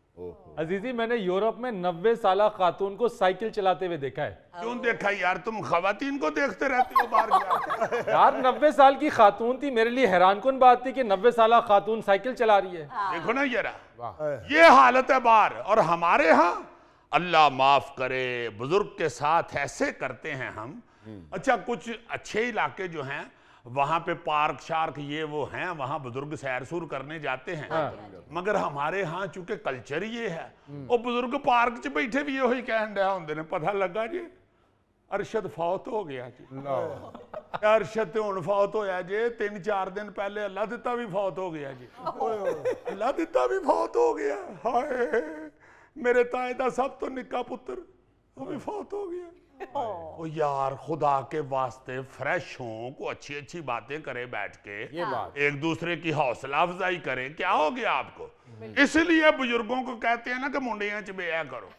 अजीजी मैंने यूरोप में 90 साला खातून को साइकिल चलाते हुए देखा है। क्यों देखा यार? तुम खवातीन को देखते रहते हो बाहर क्या? यार 90 साल की खातून थी, मेरे लिए हैरानकुन बात थी कि 90 साला खातून साइकिल चला रही है। देखो ना ये हालत है बाहर। और हमारे यहाँ अल्लाह माफ करे बुजुर्ग के साथ ऐसे करते हैं हम। अच्छा कुछ अच्छे इलाके जो हैं वहां पे पार्क शार्क ये वो हैं, वहां बुजुर्ग सैर सूर करने जाते हैं। मगर हमारे यहाँ चूंकि कल्चर ये है, वो बुजुर्ग पार्क च बैठे भी यही कहन रहा होंगे ने, पता लगा जी अरशद फौत हो गया जी। अरशद तो हुण फौत होया जे, 3-4 दिन पहले अल्लाह दिता भी फौत हो गया जी। अल्लाह दिता भी फौत हो गया। हाय मेरे ताए दा सब तो निक्का पुत्र वो भी फौत हो गया। ओ यार खुदा के वास्ते फ्रेश हो, को अच्छी अच्छी बातें करे बैठ के, ये बात एक दूसरे की हौसला अफजाई करे। क्या हो गया आपको? इसलिए बुजुर्गों को कहते हैं ना कि मुंडियां च बेया करो।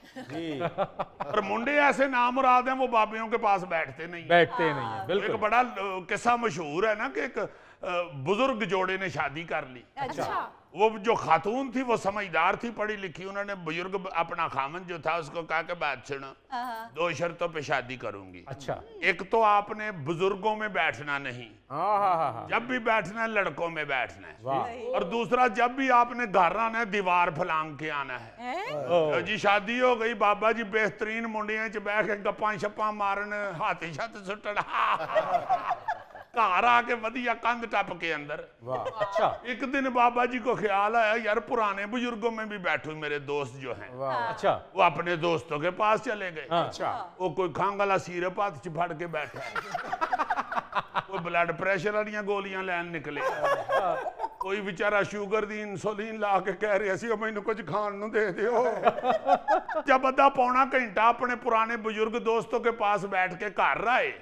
और मुंडे ऐसे नाम मुराद हैं वो बाबियों के पास बैठते नहीं है। बिल्कुल। एक बड़ा किस्सा मशहूर है ना कि एक बुजुर्ग जोड़े ने शादी कर ली। अच्छा। वो जो खातून थी वो समझदार थी, पढ़ी लिखी। उन्होंने बुजुर्ग अपना खामन जो था उसको कहा कि बात सुनो, 2 शर्तों पे शादी करूंगी। अच्छा। एक तो आपने बुजुर्गों में बैठना नहीं, जब भी बैठना है लड़कों में बैठना है। और दूसरा जब भी आपने घर आना है दीवार फलांग के आना है। तो जी शादी हो गई, बाबा जी बेहतरीन मुंडियां च बैठ के गप्पा शप्पा मारन, हाथी छत सुटन, घर आके वधिया कंध टप के अंदर। अच्छा। एक दिन बाबा जी को ख्याल आया यार पुराने बुजुर्गों में भी बैठू, मेरे दोस्त जो हैं। अच्छा। वो अपने दोस्तों के पास चले गए। अच्छा। वो कोई खंगला सिरप हाथ च फड़ के बैठा है, कोई ब्लड प्रेशर वाली गोलियां लैन निकले, कोई बेचारा शुगर दी इंसुलिन ला के कह रहे सी मैनू कुछ खान नू दे दियो। जब अद्धा पौना घंटा अपने पुराने बुजुर्ग दोस्तों के पास बैठ के घर आए,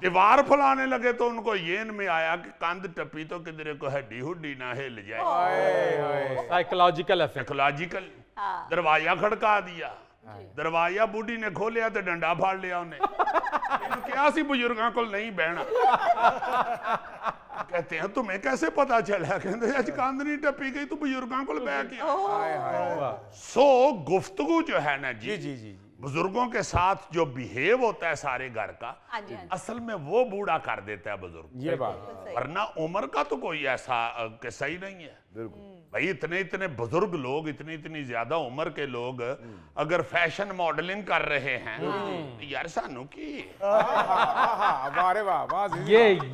दीवार फैलाने लगे तो उनको ये में आया कि कंध टपी तो किधरे को हड्डी हुड्डी ना हिल जाए। Psychological psychological. दरवाजा खड़का दिया, दरवाजा बूढ़ी ने खोलिया तो डंडा फाड़ लिया उन्हें। क्या सी बुजुर्गों को नहीं बहना। कहते हैं तुम्हें कैसे पता चला? कहते अज कंध नहीं टपी गई तो बुजुर्गों को बह गया। सो गुफ्तगू जो है ना जी बुजुर्गों के साथ जो बिहेव होता है सारे घर का, असल में वो बूढ़ा कर देता है बुजुर्ग। ये बात। वरना उम्र का तो कोई ऐसा किस्सा ही नहीं है। भाई इतने इतने बुजुर्ग लोग, इतनी इतनी ज्यादा उम्र के लोग अगर फैशन मॉडलिंग कर रहे हैं तो यार सानू की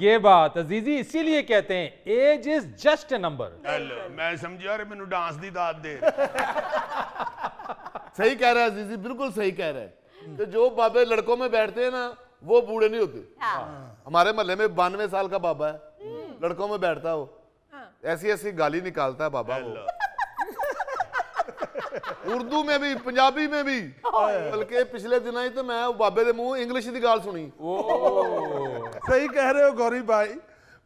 ये बात अजीजी इसीलिए कहते हैं age is just a number. मैं समझा अरे मैनू डांस दी दाद दे। सही कह रहा है अजीजी, बिल्कुल सही कह रहा है कि जो बाबे लड़कों में बैठते हैं ना वो बूढ़े नहीं होते। हमारे मोहल्ले में 92 साल का बाबा है, लड़कों में बैठता है, वो ऐसी ऐसी गाली निकालता है बाबा वो, उर्दू में भी पंजाबी में भी। बल्कि पिछले दिन ही तो मैं बाबे दे मुंह इंग्लिश की गाल सुनी। सही कह रहे हो गौरी भाई,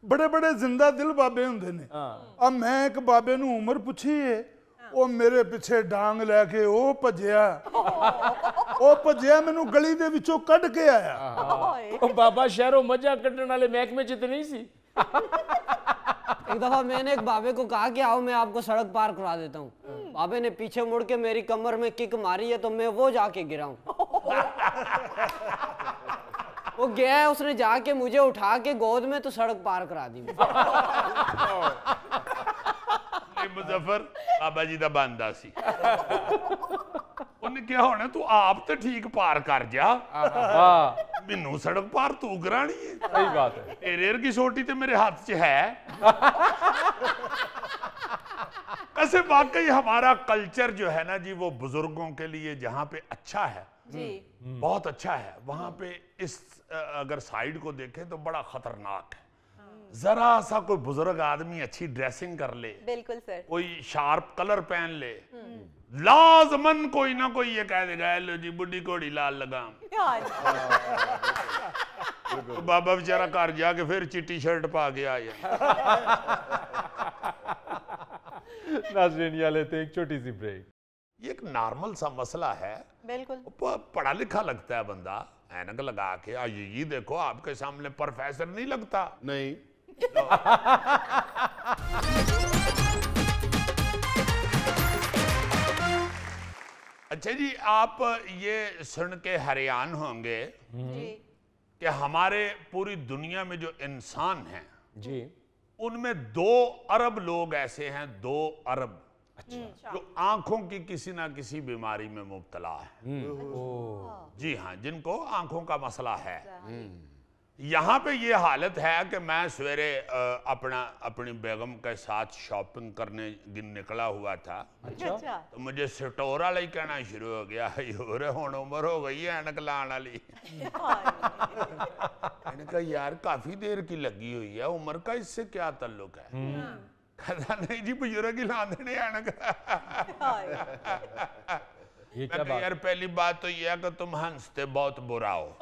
बड़े बड़े जिंदा दिल बाबे होंगे ने। अब मैं एक बाबे नू उम्र पूछी है, वो मेरे पिछे डांग लैके वो भजिया मैनू गली दे विचों कढ़ के आया। बाबा शहरों मजा कढ़ने वाले महकमे च नहीं सी। एक दफा मैंने एक बाबे को कहा कि आओ मैं आपको सड़क पार करा देता हूँ। बाबे ने पीछे मुड़ के मेरी कमर में किक मारी है तो मैं वो जाके गिरा हूँ। वो गया है, उसने जाके मुझे उठा के गोद में तो सड़क पार करा दी। मुजफ्फर बाबा जी दा बंदा सी। उन्हें क्या होना तू आप तो ठीक पार कर जा, मैनू सड़क पार तू करानी है। सही बात है। तेरे की सोटी तो मेरे हाथ च है। ऐसे वाकई हमारा कल्चर जो है ना जी वो बुजुर्गों के लिए जहाँ पे अच्छा है जी बहुत अच्छा है वहां पे। इस अगर साइड को देखें तो बड़ा खतरनाक है। जरा सा कोई बुजुर्ग आदमी अच्छी ड्रेसिंग कर ले, बिल्कुल सर, कोई शार्प कलर पहन ले, लाजमन कोई ना कोई ये कह देगा लो जी बुढ़ी घोड़ी लाल लगाम। तो बाबा बेचारा घर जाके फिर चिट्टी शर्ट पा के आया। नाज़रीन यहाँ लेते हैं एक छोटी सी ब्रेक। ये एक नॉर्मल सा मसला है, बिल्कुल पढ़ा लिखा लगता है बंदा, ऐनक लगा के ये देखो आपके सामने प्रोफेसर नहीं लगता। नहीं अच्छा जी, आप ये सुन के हैरान होंगे कि हमारे पूरी दुनिया में जो इंसान हैं जी, उनमें 2 अरब लोग ऐसे हैं, 2 अरब जो आंखों की किसी ना किसी बीमारी में मुब्तला है। जी हाँ, जिनको आंखों का मसला है। यहाँ पे ये हालत है कि मैं सवेरे अपनी बेगम के साथ शॉपिंग करने निकला हुआ था। अच्छा तो मुझे स्टोर वाला ही कहना शुरू हो गया, हुण उम्र हो गई है ऐनक लाने वाली। मैंने कहा यार काफी देर की लगी हुई है, उम्र का इससे क्या ताल्लुक है? कहता नहीं जी बुजुर्ग ही ला देने ऐनक। ये क्या मैं कहा यार पहली बात तो यह है कि तुम हंसते बहुत बुरा हो,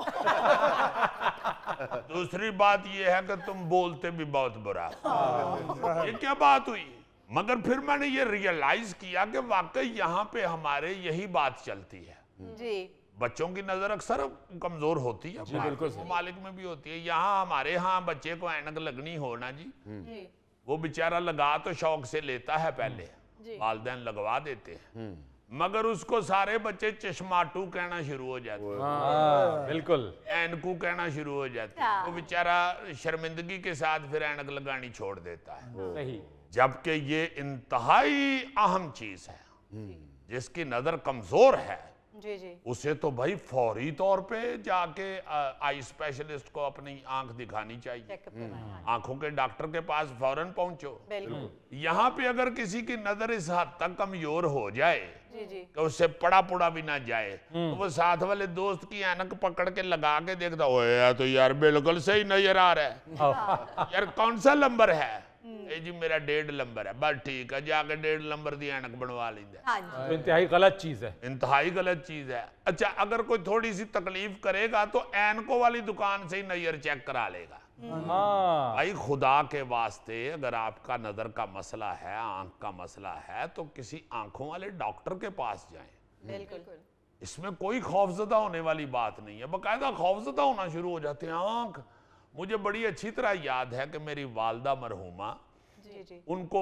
दूसरी बात यह है कि तुम बोलते भी बहुत बुरा हो। ये क्या बात हुई? मगर फिर मैंने ये रियलाइज किया कि वाकई यहाँ पे हमारे यही बात चलती है। जी बच्चों की नजर अक्सर कमजोर होती है, बिल्कुल ममालिक में भी होती है। यहाँ हमारे यहाँ बच्चे को ऐनक लगनी हो ना जी, वो बेचारा लगा तो शौक से लेता है पहले, वालिदैन लगवा देते हैं, मगर उसको सारे बच्चे चश्माटू कहना शुरू हो जाते हैं, बिल्कुल ऐनकू कहना शुरू हो जाते हैं। वो बेचारा शर्मिंदगी के साथ फिर ऐनक लगानी छोड़ देता है। सही। जबकि ये इंतहाई अहम चीज है। जिसकी नजर कमजोर है जी जी उसे तो भाई फौरी तौर पे जाके आई स्पेशलिस्ट को अपनी आंख दिखानी चाहिए। आंखों के डॉक्टर के पास फौरन पहुंचो। यहाँ पे अगर किसी की नजर इस हद तक कमजोर हो जाए कि उससे पड़ा पुड़ा भी ना जाए, तो वो साथ वाले दोस्त की ऐनक पकड़ के लगा के देखता हो तो यार बिल्कुल सही नजर आ रहा है, यार कौन सा नंबर है? जी मेरा 1.5 नंबर है। बस ठीक है, जाके 1.5 नंबर की ऐनक बनवा लेंगे। तो इंतहाई गलत चीज है, इंतहाई गलत चीज है। अच्छा अगर कोई थोड़ी सी तकलीफ करेगा तो ऐनकों वाली दुकान से ही नजर चेक करा लेगा। भाई खुदा के वास्ते अगर आपका नजर का मसला है, आंख का मसला है, तो किसी आंखों वाले डॉक्टर के पास जाएं। बिल्कुल इसमें कोई खौफजदा होने वाली बात नहीं है। बाकायदा खौफजदा होना शुरू हो जाते हैं। आंख, मुझे बड़ी अच्छी तरह याद है कि मेरी वालदा मरहूमा, उनको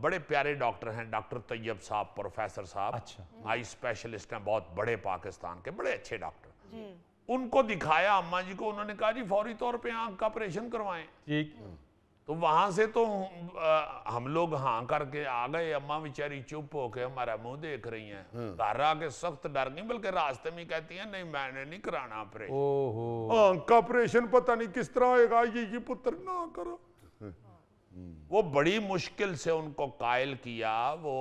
बड़े प्यारे डॉक्टर हैं, डॉक्टर तैयब साहब, प्रोफेसर साहब। अच्छा। आई स्पेशलिस्ट हैं, बहुत बड़े पाकिस्तान के बड़े अच्छे डॉक्टर। उनको दिखाया अम्मा जी को, उन्होंने कहा जी फौरी तौर पे आंख का ऑपरेशन करवाएं। ठीक। तो वहां से तो हम लोग हाँ करके आ गए। अम्मा बेचारी चुप होके हमारा मुंह देख रही हैं। घर आके सख्त डर गई, बल्कि रास्ते में कहती हैं नहीं मैंने नहीं कराना ऑपरेशन। ओहो। आंख का ऑपरेशन पता नहीं किस तरह होएगा, ये पुत्र ना करो। वो बड़ी मुश्किल से उनको कायल किया। वो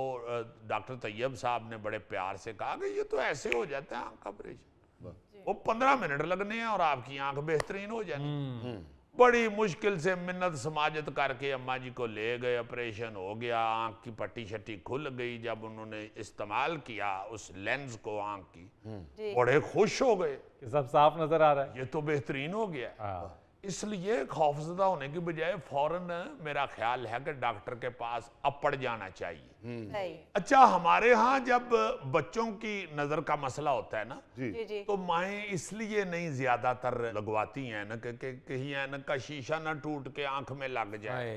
डॉक्टर तैयब साहब ने बड़े प्यार से कहा कि ये तो ऐसे हो जाता है आंख का ऑपरेशन, वो 15 मिनट लगने हैं और आपकी आंख बेहतरीन हो जानी। बड़ी मुश्किल से मिन्नत समाजत करके अम्मा जी को ले गए, ऑपरेशन हो गया, आंख की पट्टी शट्टी खुल गई। जब उन्होंने इस्तेमाल किया उस लेंस को आंख की, बड़े खुश हो गए कि सब साफ नजर आ रहा है, ये तो बेहतरीन हो गया। इसलिए खौफजदा होने की बजाय फौरन मेरा ख्याल है कि डॉक्टर के पास अपड़ जाना चाहिए। अच्छा हमारे यहाँ जब बच्चों की नजर का मसला होता है ना जी तो माएँ इसलिए नहीं ज्यादातर लगवाती हैं ना कि कहीं ऐनक का शीशा ना टूट के आंख में लग जाए,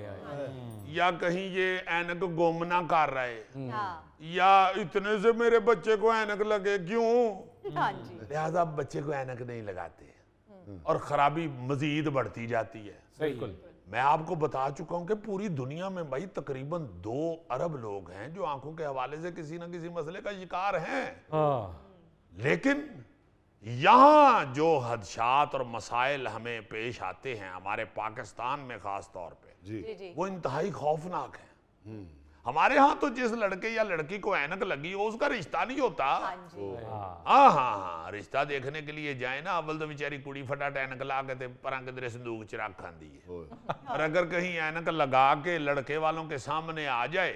या कहीं ये ऐनक गुम ना कर रहे, या इतने से मेरे बच्चे को ऐनक लगे क्यों। लिहाजा बच्चे को ऐनक नहीं लगाते और खराबी मजीद बढ़ती जाती है। बिल्कुल। मैं आपको बता चुका हूं कि पूरी दुनिया में भाई तकरीबन 2 अरब लोग हैं जो आंखों के हवाले से किसी ना किसी मसले का शिकार हैं। लेकिन यहां जो हदशात और मसाइल हमें पेश आते हैं हमारे पाकिस्तान में खास तौर पे, वो इंतहाई खौफनाक है। हमारे यहाँ तो जिस लड़के या लड़की को ऐनक लगी हो उसका रिश्ता नहीं होता। हाँ हाँ, रिश्ता देखने के लिए जाए ना, अव्वल तो बेचारी कुड़ी फटाट ऐनक ला के पर किधरे संदूक च रख आंदी है, और अगर कहीं ऐनक लगा के लड़के वालों के सामने आ जाए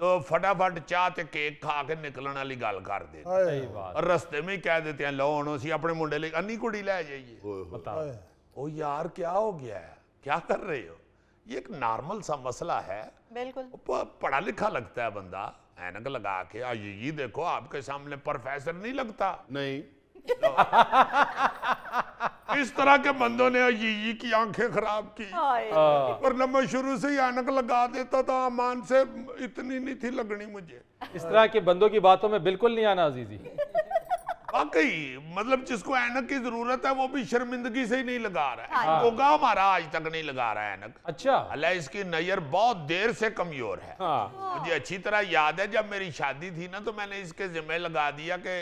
तो फटाफट चाह ते केक खा के निकलने वाली गल कर दे, और रस्ते में ही कह देते हैं लो हुण असीं अपने मुंडे लई अन्नी कुड़ी लै जाइए। ओ यार क्या हो गया है, क्या कर रहे हो? ये एक नॉर्मल सा मसला है। बिल्कुल पढ़ा लिखा लगता है बंदा, ऐनक लगा के ये देखो आपके सामने प्रोफेसर नहीं लगता। नहीं इस तरह के बंदों ने ये की आंखें खराब की, वरना मैं शुरू से ही ऐनक लगा देता था, अमान से इतनी नहीं थी लगनी मुझे। इस तरह के बंदों की बातों में बिल्कुल नहीं आना अजीजी। वाकई मतलब जिसको ऐनक की जरूरत है वो भी शर्मिंदगी से ही नहीं लगा रहा है। गोगा हमारा आज तक नहीं लगा रहा है ऐनक। अच्छा, अल्लाह इसकी नजर बहुत देर से कमजोर है। मुझे अच्छी तरह याद है जब मेरी शादी थी ना तो मैंने इसके जिम्मे लगा दिया कि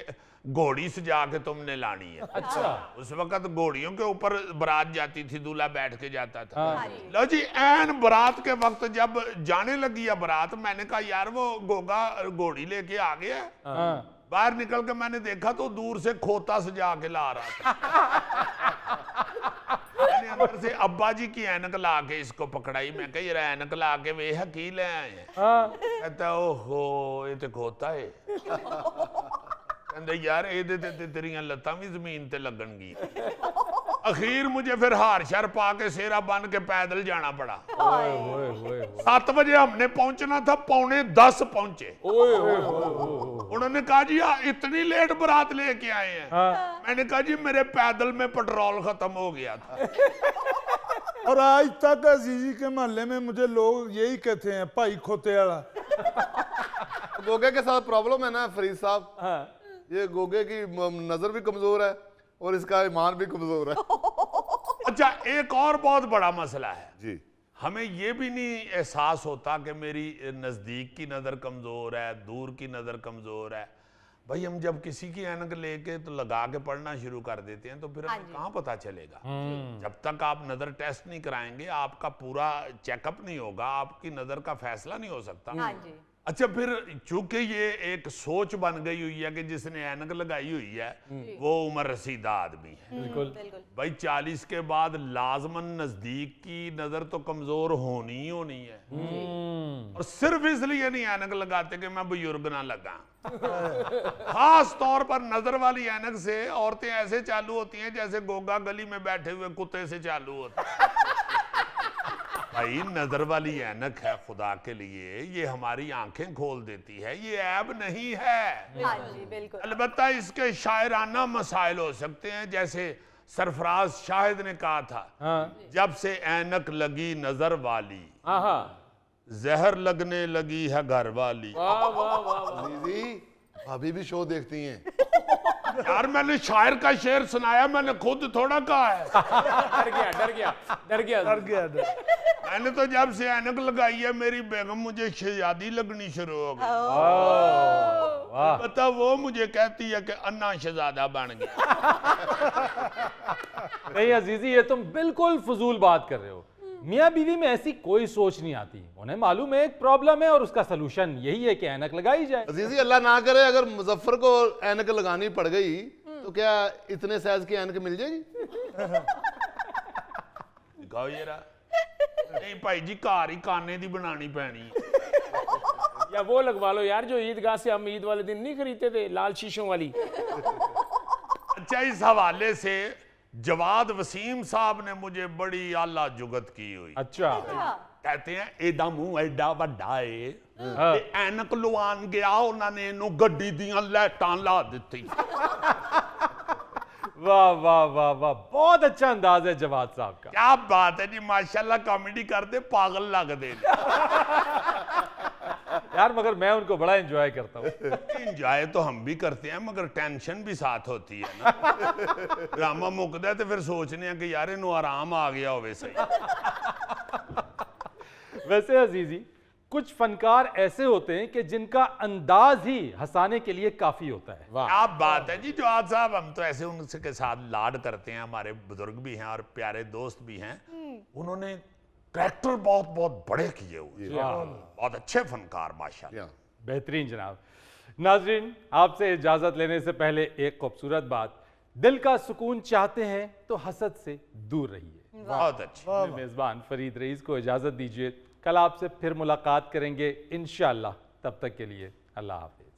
घोड़ी सजा के तुमने लानी है। अच्छा, उस वक्त घोड़ियों के ऊपर बारात जाती थी, दूल्हा बैठ के जाता था। लो जी, ऐन बारात के वक्त जब जाने लगी है बारात, मैंने कहा यार वो गोगा घोड़ी लेके आ गया। बाहर निकल के मैंने देखा तो दूर से खोता सजा के ला रहा था। मैंने अंदर से अब्बा जी की ऐनक ला के इसको पकड़ाई, मैं कही ऐनक ला के वे हकी ले आए हैं। कहता ओहो ये तो खोता है। कहते यार ये तेरियां लत्तां भी जमीन ते लगणगी। अखीर मुझे फिर हार शर पा के सेरा बन के पैदल जाना पड़ा। 7 बजे हमने पहुंचना था, 9:45 पहुंचे। उन्होंने कहा जी इतनी लेट बारात लेके आए हैं। मैंने कहा जी मेरे पैदल में पेट्रोल खत्म हो गया था। और आज तक अजीजी के मोहल्ले में मुझे लोग यही कहते हैं भाई खोते वाला। गोगे के साथ प्रॉब्लम है ना फरीद साहब, ये गोगे की नजर भी कमजोर है और इसका ईमान भी कमजोर है। अच्छा, एक और बहुत बड़ा मसला है जी, हमें ये भी नहीं एहसास होता कि मेरी नजदीक की नजर कमजोर है, दूर की नजर कमजोर है। भाई हम जब किसी की ऐनक लेके तो लगा के पढ़ना शुरू कर देते हैं तो फिर हमें कहाँ पता चलेगा? जब तक आप नजर टेस्ट नहीं कराएंगे, आपका पूरा चेकअप नहीं होगा, आपकी नजर का फैसला नहीं हो सकता। अच्छा, फिर चूंकि ये एक सोच बन गई हुई है कि जिसने ऐनक लगाई हुई है वो उम्र रसीदा आदमी है। बिल्कुल भाई 40 के बाद लाजमन नजदीक की नजर तो कमजोर होनी ही होनी है। और सिर्फ इसलिए नहीं ऐनक लगाते कि मैं बुजुर्ग ना लगा। खास तौर पर नजर वाली ऐनक से औरतें ऐसे चालू होती हैं जैसे गोगा गली में बैठे हुए कुत्ते से चालू होती है। भाई नजर वाली ऐनक है खुदा के लिए, ये हमारी आंखें खोल देती है, ये ऐब नहीं है। हाँ जी, बिल्कुल। अलबत्ता इसके शायराना मसाइल हो सकते हैं, जैसे सरफराज शाहिद ने कहा था, जब से ऐनक लगी नजर वाली जहर लगने लगी है घर वाली। अभी भी शो देखती हैं? यार मैंने शायर का शेर सुनाया, मैंने खुद थोड़ा कहा है। डर गया। मैंने तो जब से ऐनक लगाई है मेरी बेगम मुझे शहजादी लगनी शुरू हो गई। पता वो मुझे कहती है कि अन्ना शहजादा बन गया। नहीं अजीजी, ये तुम बिल्कुल फजूल बात कर रहे हो। मियाँ बीवी में ऐसी कोई सोच नहीं आती, उन्हें मालूम है एक प्रॉब्लम है और उसका सलूशन यही है कि ऐनक लगाई जाए। अजीजी अल्लाह ना करे अगर मुजफ्फर को ऐनक लगानी पड़ गई तो क्या इतने साइज की ऐनक मिल जाएगी? दिखाओ जरा। नहीं भाई जी, कार ही काने दी बनानी पैनी। या वो लगवा लो यार जो ईदगाह से हम ईद वाले दिन नहीं खरीदते थे, लाल शीशों वाली। अच्छा, इस हवाले से जवाद वसीम साहब ने मुझे बड़ी आला जुगत की हुई। अच्छा, कहते हैं एदा मुंह एडा वड्डा है, ऐनक लवान गया उन्होंने इनू गड्डी दियां लाइटां ला दित्ती। वाह वाह वाह वाह, बहुत अच्छा अंदाज है जवाद साहब का। क्या बात है जी, माशाल्लाह कॉमेडी करते पागल लगते यार, मगर मैं उनको बड़ा एंजॉय करता हूँ। एंजॉय तो हम भी करते हैं मगर टेंशन भी साथ होती है ना। ड्रामा मुकदा है तो फिर सोचने हैं कि यार इनू आराम आ गया होवे सही। वैसे अजीजी, कुछ फनकार ऐसे होते हैं कि जिनका अंदाज ही हंसाने के लिए काफी होता है। क्या बात है जी जवाद साहब, हम तो ऐसे उनके साथ लाड करते हैं, हमारे बुजुर्ग भी हैं और प्यारे दोस्त भी हैं। उन्होंने कैरेक्टर बहुत बहुत बड़े किए हुए, बहुत अच्छे फनकार माशाल्लाह। बेहतरीन जनाब। नाजरीन, आपसे इजाजत लेने से पहले एक खूबसूरत बात, दिल का सुकून चाहते हैं तो हसद से दूर रहिए। बहुत अच्छे। मेजबान फरीद रईस को इजाजत दीजिए, कल आपसे फिर मुलाकात करेंगे इंशाअल्लाह। तब तक के लिए अल्लाह हाफिज।